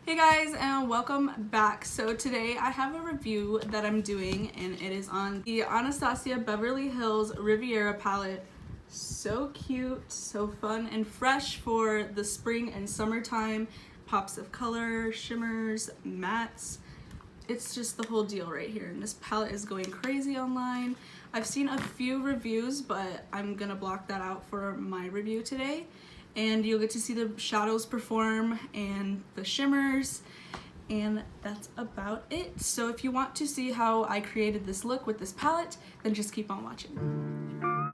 Hey guys, and welcome back. So today I have a review that I'm doing, and it is on the Anastasia Beverly Hills Riviera palette. So cute, so fun and fresh for the spring and summertime. Pops of color, shimmers, mattes. It's just the whole deal right here, and this palette is going crazy online. I've seen a few reviews, but I'm gonna block that out for my review today. And you'll get to see the shadows perform and the shimmers, and that's about it. So if you want to see how I created this look with this palette, then just keep on watching.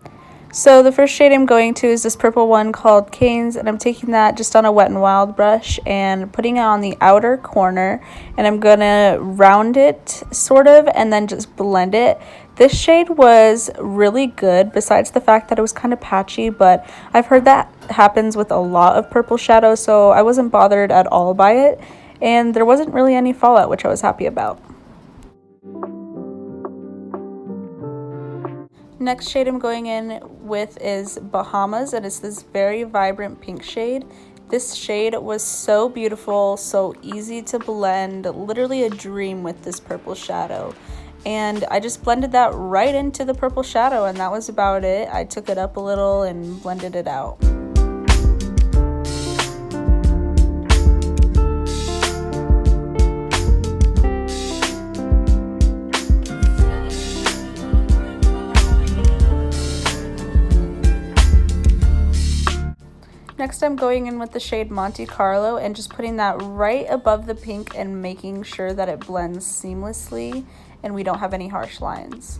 So the first shade I'm going to is this purple one called Canes, and I'm taking that just on a Wet n Wild brush and putting it on the outer corner, and I'm gonna round it sort of and then just blend it. This shade was really good, besides the fact that it was kind of patchy, but I've heard that happens with a lot of purple shadow, so I wasn't bothered at all by it, and there wasn't really any fallout, which I was happy about. Next shade I'm going in with is Bahamas, and it's this very vibrant pink shade. This shade was so beautiful, so easy to blend, literally a dream with this purple shadow. And I just blended that right into the purple shadow, and that was about it. I took it up a little and blended it out. Next I'm going in with the shade Monte Carlo and just putting that right above the pink and making sure that it blends seamlessly and we don't have any harsh lines.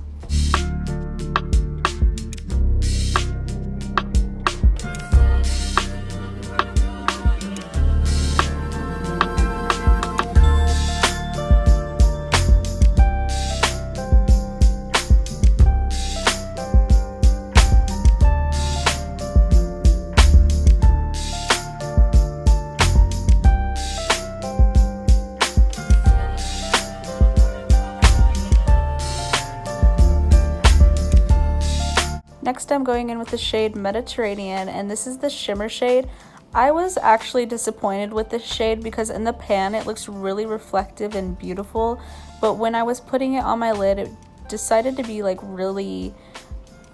Next I'm going in with the shade Mediterranean, and this is the shimmer shade. I was actually disappointed with this shade because in the pan it looks really reflective and beautiful, but when I was putting it on my lid it decided to be like really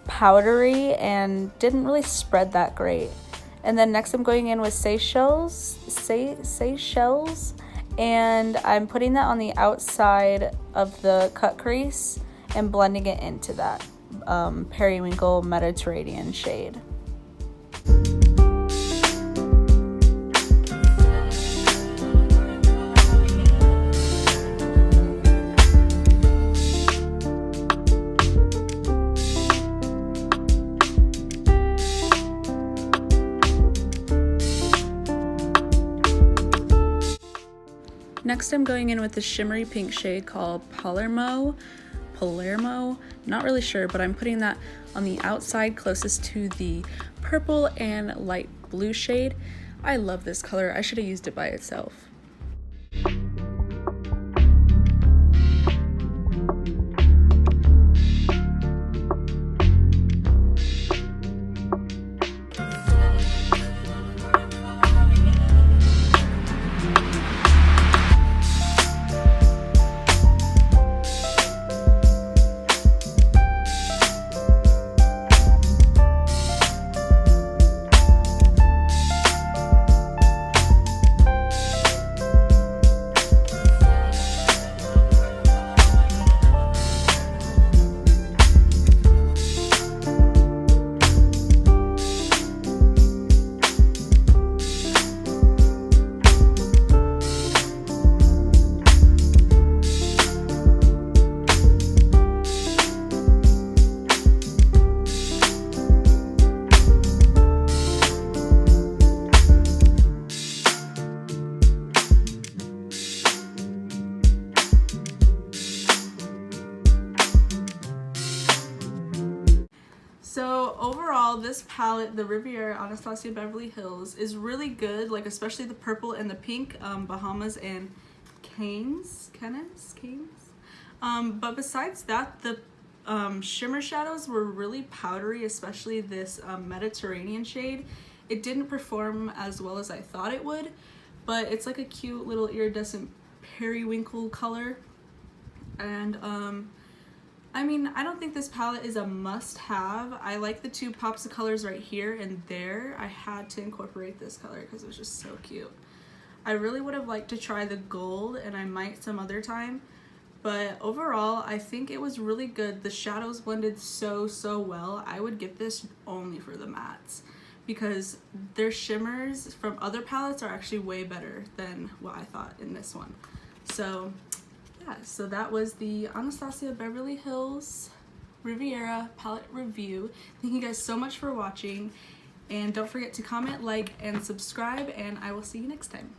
powdery and didn't really spread that great. And then next I'm going in with Seychelles, and I'm putting that on the outside of the cut crease and blending it into that periwinkle Mediterranean shade. Next I'm going in with the shimmery pink shade called Palermo, not really sure, but I'm putting that on the outside closest to the purple and light blue shade. I love this color. I should have used it by itself. So overall, this palette, the Riviera Anastasia Beverly Hills, is really good, like especially the purple and the pink, Bahamas and Canes. But besides that, the shimmer shadows were really powdery, especially this Mediterranean shade. It didn't perform as well as I thought it would, but it's like a cute little iridescent periwinkle color. And I mean, I don't think this palette is a must-have. I like the two pops of colors right here and there. I had to incorporate this color because it was just so cute. I really would have liked to try the gold, and I might some other time, but overall I think it was really good. The shadows blended so well. I would get this only for the mattes because their shimmers from other palettes are actually way better than what I thought in this one. So yeah, so that was the Anastasia Beverly Hills Riviera palette review. Thank you guys so much for watching, and don't forget to comment, like, and subscribe, and I will see you next time.